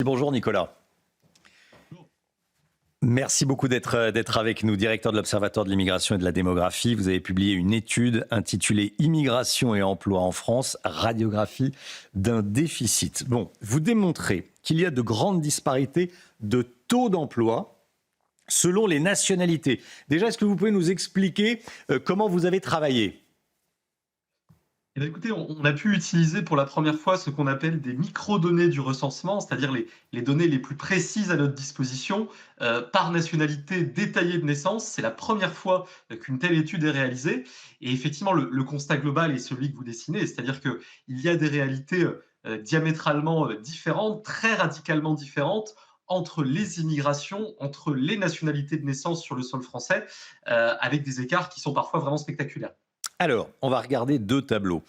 Bonjour Nicolas. Merci beaucoup d'être avec nous, directeur de l'Observatoire de l'immigration et de la démographie. Vous avez publié une étude intitulée Immigration et emploi en France, radiographie d'un déficit. Bon, vous démontrez qu'il y a de grandes disparités de taux d'emploi selon les nationalités. Déjà, est-ce que vous pouvez nous expliquer comment vous avez travaillé ? Eh bien, écoutez, on a pu utiliser pour la première fois ce qu'on appelle des microdonnées du recensement, c'est-à-dire les données les plus précises à notre disposition par nationalité détaillée de naissance. C'est la première fois qu'une telle étude est réalisée. Et effectivement, le constat global est celui que vous dessinez, c'est-à-dire qu'il y a des réalités diamétralement différentes, très radicalement différentes entre les immigrations, entre les nationalités de naissance sur le sol français, avec des écarts qui sont parfois vraiment spectaculaires. Alors, on va regarder deux tableaux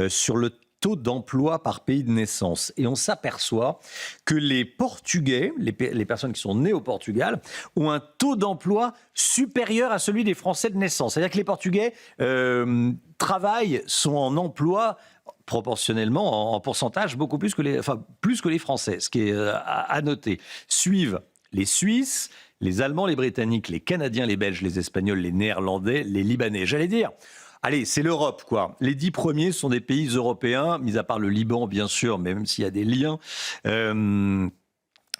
sur le taux d'emploi par pays de naissance. Et on s'aperçoit que les Portugais, les personnes qui sont nées au Portugal, ont un taux d'emploi supérieur à celui des Français de naissance. C'est-à-dire que les Portugais travaillent, sont en emploi proportionnellement, en pourcentage, beaucoup plus que les Français, ce qui est à noter. Suivent les Suisses, les Allemands, les Britanniques, les Canadiens, les Belges, les Espagnols, les Néerlandais, les Libanais. J'allais dire, allez, c'est l'Europe, quoi. Les 10 premiers sont des pays européens, mis à part le Liban, bien sûr, même s'il y a des liens.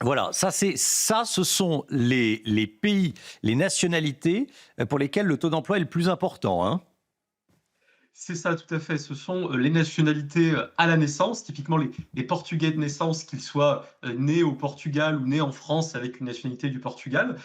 Voilà, ce sont les pays, les nationalités pour lesquelles le taux d'emploi est le plus important, hein. C'est ça, tout à fait. Ce sont les nationalités à la naissance, typiquement les Portugais de naissance, qu'ils soient nés au Portugal ou nés en France avec une nationalité du Portugal,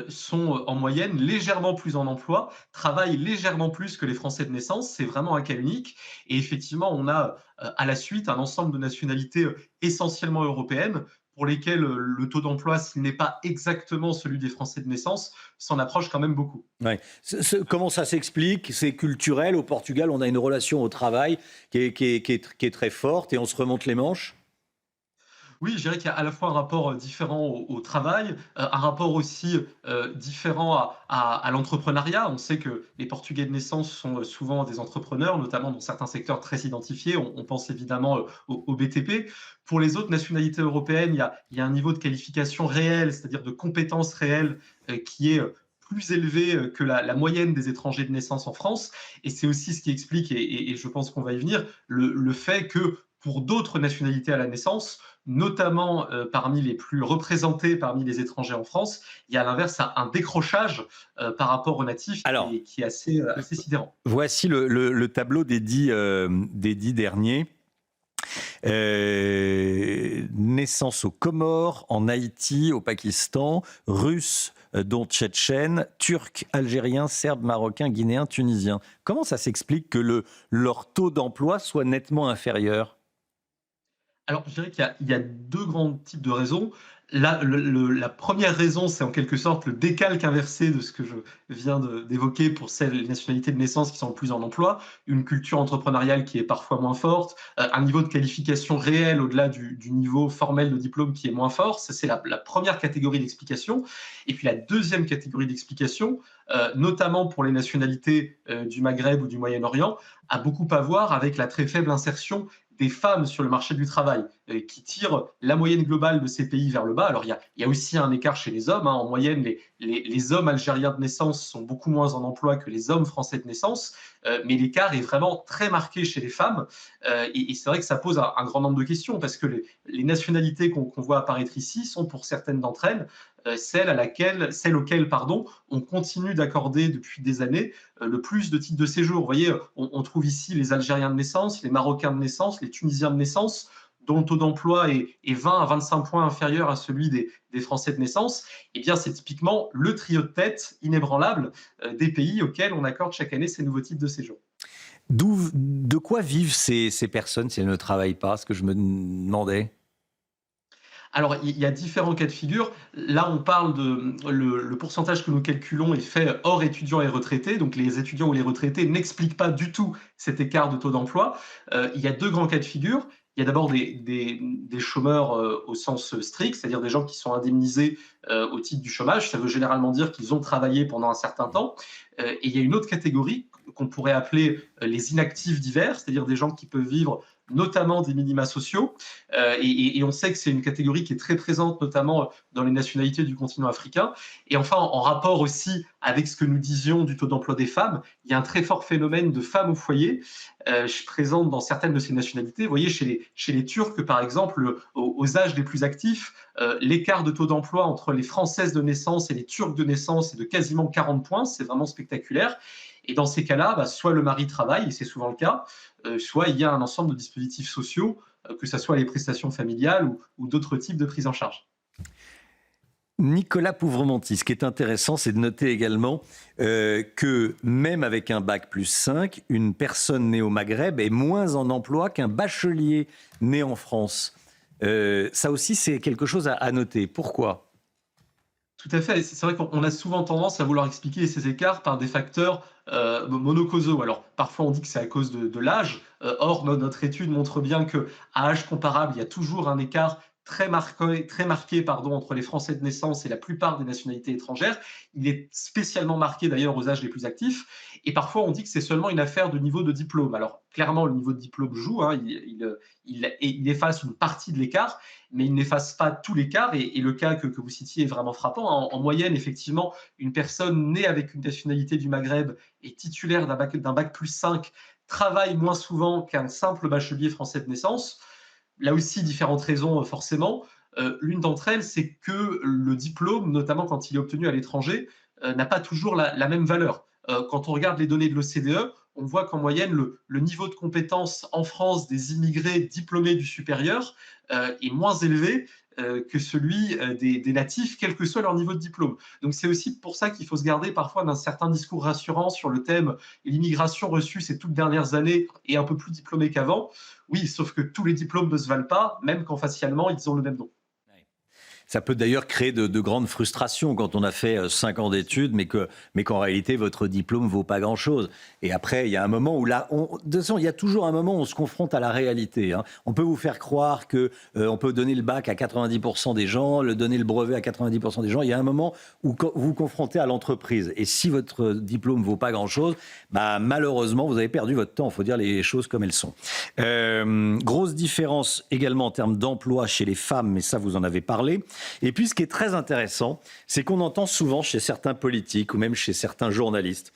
sont en moyenne légèrement plus en emploi, travaillent légèrement plus que les Français de naissance. C'est vraiment un cas unique. Et effectivement, on a à la suite un ensemble de nationalités essentiellement européennes pour lesquelles le taux d'emploi, s'il n'est pas exactement celui des Français de naissance, s'en approche quand même beaucoup. Ouais. Comment ça s'explique? C'est culturel. Au Portugal, on a une relation au travail qui est très forte et on se remonte les manches. Oui, je dirais qu'il y a à la fois un rapport différent au travail, un rapport aussi différent à l'entrepreneuriat. On sait que les Portugais de naissance sont souvent des entrepreneurs, notamment dans certains secteurs très identifiés. On pense évidemment au BTP. Pour les autres nationalités européennes, il y a un niveau de qualification réel, c'est-à-dire de compétences réelles, qui est plus élevé que la moyenne des étrangers de naissance en France. Et c'est aussi ce qui explique, et je pense qu'on va y venir, le fait que pour d'autres nationalités à la naissance, notamment parmi les plus représentés parmi les étrangers en France, il y a à l'inverse un décrochage par rapport aux natifs Alors, qui est assez sidérant. voici le tableau des dix derniers. Naissance aux Comores, en Haïti, au Pakistan, Russes, dont Tchétchènes, Turcs, Algériens, Serbes, Marocains, Guinéens, Tunisiens. Comment ça s'explique que leur taux d'emploi soit nettement inférieur? Alors, je dirais qu'il y a 2 grands types de raisons. La première raison, c'est en quelque sorte le décalque inversé de ce que je viens d'évoquer pour les nationalités de naissance qui sont le plus en emploi, une culture entrepreneuriale qui est parfois moins forte, un niveau de qualification réel au-delà du niveau formel de diplôme qui est moins fort. Ça, c'est la première catégorie d'explication. Et puis la deuxième catégorie d'explication, notamment pour les nationalités du Maghreb ou du Moyen-Orient, a beaucoup à voir avec la très faible insertion des femmes sur le marché du travail, qui tirent la moyenne globale de ces pays vers le bas. Alors, il y a aussi un écart chez les hommes, hein. En moyenne, les hommes algériens de naissance sont beaucoup moins en emploi que les hommes français de naissance, mais l'écart est vraiment très marqué chez les femmes. Et c'est vrai que ça pose un grand nombre de questions, parce que les nationalités qu'on voit apparaître ici sont, pour certaines d'entre elles, celles auxquelles on continue d'accorder depuis des années le plus de titres de séjour. Vous voyez, on trouve ici les Algériens de naissance, les Marocains de naissance, les Tunisiens de naissance, dont le taux d'emploi est 20 à 25 points inférieur à celui des Français de naissance. Eh bien, c'est typiquement le trio de tête inébranlable des pays auxquels on accorde chaque année ces nouveaux titres de séjour. De quoi vivent ces personnes si elles ne travaillent pas? Ce que je me demandais. Alors, il y a différents cas de figure. Là, on parle le pourcentage que nous calculons est fait hors étudiants et retraités. Donc, les étudiants ou les retraités n'expliquent pas du tout cet écart de taux d'emploi. Il y a deux grands cas de figure. Il y a d'abord des chômeurs au sens strict, c'est-à-dire des gens qui sont indemnisés au titre du chômage. Ça veut généralement dire qu'ils ont travaillé pendant un certain temps. Et il y a une autre catégorie qu'on pourrait appeler les inactifs divers, c'est-à-dire des gens qui peuvent vivre notamment des minima sociaux. Et on sait que c'est une catégorie qui est très présente, notamment dans les nationalités du continent africain. Et enfin, en rapport aussi avec ce que nous disions du taux d'emploi des femmes, il y a un très fort phénomène de femmes au foyer présente dans certaines de ces nationalités. Vous voyez, chez les Turcs, par exemple, aux âges les plus actifs, l'écart de taux d'emploi entre les Françaises de naissance et les Turcs de naissance est de quasiment 40 points. C'est vraiment spectaculaire. Et dans ces cas-là, soit le mari travaille, et c'est souvent le cas, soit il y a un ensemble de dispositifs sociaux, que ce soit les prestations familiales ou d'autres types de prise en charge. Nicolas Pouvremonti, ce qui est intéressant, c'est de noter également que même avec un bac plus 5, une personne née au Maghreb est moins en emploi qu'un bachelier né en France. Ça aussi, c'est quelque chose à noter. Pourquoi ? Tout à fait. C'est vrai qu'on a souvent tendance à vouloir expliquer ces écarts par des facteurs monocausaux. Alors, parfois, on dit que c'est à cause de l'âge. Or, notre étude montre bien qu'à âge comparable, il y a toujours un écart très marqué entre les Français de naissance et la plupart des nationalités étrangères. Il est spécialement marqué d'ailleurs aux âges les plus actifs. Et parfois, on dit que c'est seulement une affaire de niveau de diplôme. Alors, clairement, le niveau de diplôme joue. Il efface une partie de l'écart, mais il n'efface pas tout l'écart. Et le cas que vous citiez est vraiment frappant. En moyenne, effectivement, une personne née avec une nationalité du Maghreb et titulaire d'un bac plus 5 travaille moins souvent qu'un simple bachelier français de naissance. Là aussi, différentes raisons forcément. L'une d'entre elles, c'est que le diplôme, notamment quand il est obtenu à l'étranger, n'a pas toujours la même valeur. Quand on regarde les données de l'OCDE, on voit qu'en moyenne, le niveau de compétence en France des immigrés diplômés du supérieur est moins élevé que celui des natifs, quel que soit leur niveau de diplôme. Donc c'est aussi pour ça qu'il faut se garder parfois d'un certain discours rassurant sur le thème « l'immigration reçue ces toutes dernières années est un peu plus diplômée qu'avant ». Oui, sauf que tous les diplômes ne se valent pas, même quand facialement ils ont le même nom. Ça peut d'ailleurs créer de grandes frustrations quand on a fait 5 ans d'études, mais qu'en réalité, votre diplôme ne vaut pas grand-chose. Et après, il y a un moment où là, de toute façon, il y a toujours un moment où on se confronte à la réalité. On peut vous faire croire qu'on peut donner le bac à 90% des gens, donner le brevet à 90% des gens. Il y a un moment où vous vous confrontez à l'entreprise. Et si votre diplôme ne vaut pas grand-chose, malheureusement, vous avez perdu votre temps. Il faut dire les choses comme elles sont. Grosse différence également en termes d'emploi chez les femmes, mais ça, vous en avez parlé. Et puis, ce qui est très intéressant, c'est qu'on entend souvent chez certains politiques ou même chez certains journalistes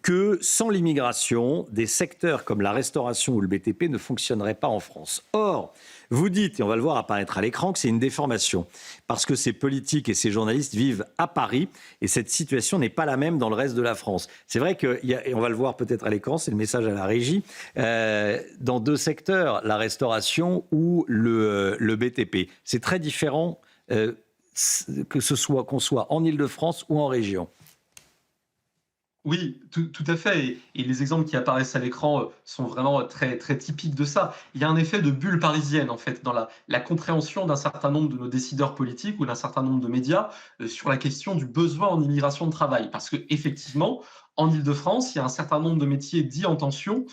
que sans l'immigration, des secteurs comme la restauration ou le BTP ne fonctionneraient pas en France. Or, vous dites, et on va le voir apparaître à l'écran, que c'est une déformation, parce que ces politiques et ces journalistes vivent à Paris, et cette situation n'est pas la même dans le reste de la France. C'est vrai et on va le voir peut-être à l'écran, c'est le message à la régie, dans 2 secteurs, la restauration ou le BTP. C'est très différent, qu'on soit en Île-de-France ou en région. Oui, tout à fait. Et les exemples qui apparaissent à l'écran sont vraiment très, très typiques de ça. Il y a un effet de bulle parisienne, en fait, dans la compréhension d'un certain nombre de nos décideurs politiques ou d'un certain nombre de médias sur la question du besoin en immigration de travail. Parce qu'effectivement, en Île-de-France, il y a un certain nombre de métiers dits en tension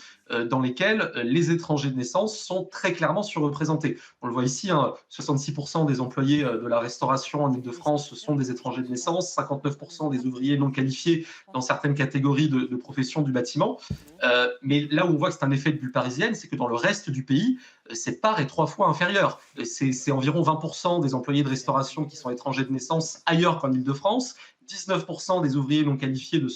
dans lesquels les étrangers de naissance sont très clairement surreprésentés. On le voit ici, 66% des employés de la restauration en Île-de-France sont des étrangers de naissance, 59% des ouvriers non qualifiés dans certaines catégories de professions du bâtiment. Mais là où on voit que c'est un effet de bulle parisienne, c'est que dans le reste du pays, cette part est 3 fois inférieure. C'est environ 20% des employés de restauration qui sont étrangers de naissance ailleurs qu'en Île-de-France, 19% des ouvriers non qualifiés de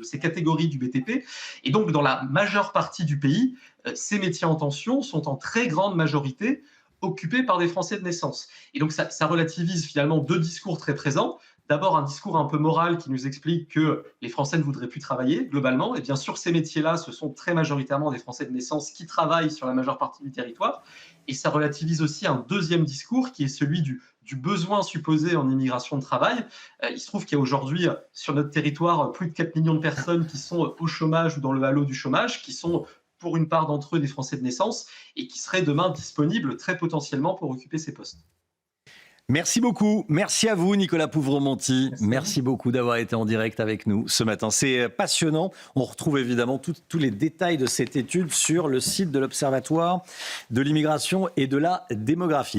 ces catégories du BTP. Et donc, dans la majeure partie du pays, ces métiers en tension sont en très grande majorité occupés par des Français de naissance. Et donc, ça relativise finalement 2 discours très présents. D'abord, un discours un peu moral qui nous explique que les Français ne voudraient plus travailler, globalement. Et bien sûr, ces métiers-là, ce sont très majoritairement des Français de naissance qui travaillent sur la majeure partie du territoire. Et ça relativise aussi un deuxième discours qui est celui du besoin supposé en immigration de travail. Il se trouve qu'il y a aujourd'hui sur notre territoire plus de 4 millions de personnes qui sont au chômage ou dans le halo du chômage, qui sont pour une part d'entre eux des Français de naissance et qui seraient demain disponibles très potentiellement pour occuper ces postes. Merci beaucoup. Merci à vous, Nicolas Pouvremonti. Merci beaucoup d'avoir été en direct avec nous ce matin. C'est passionnant. On retrouve évidemment tous les détails de cette étude sur le site de l'Observatoire de l'immigration et de la démographie.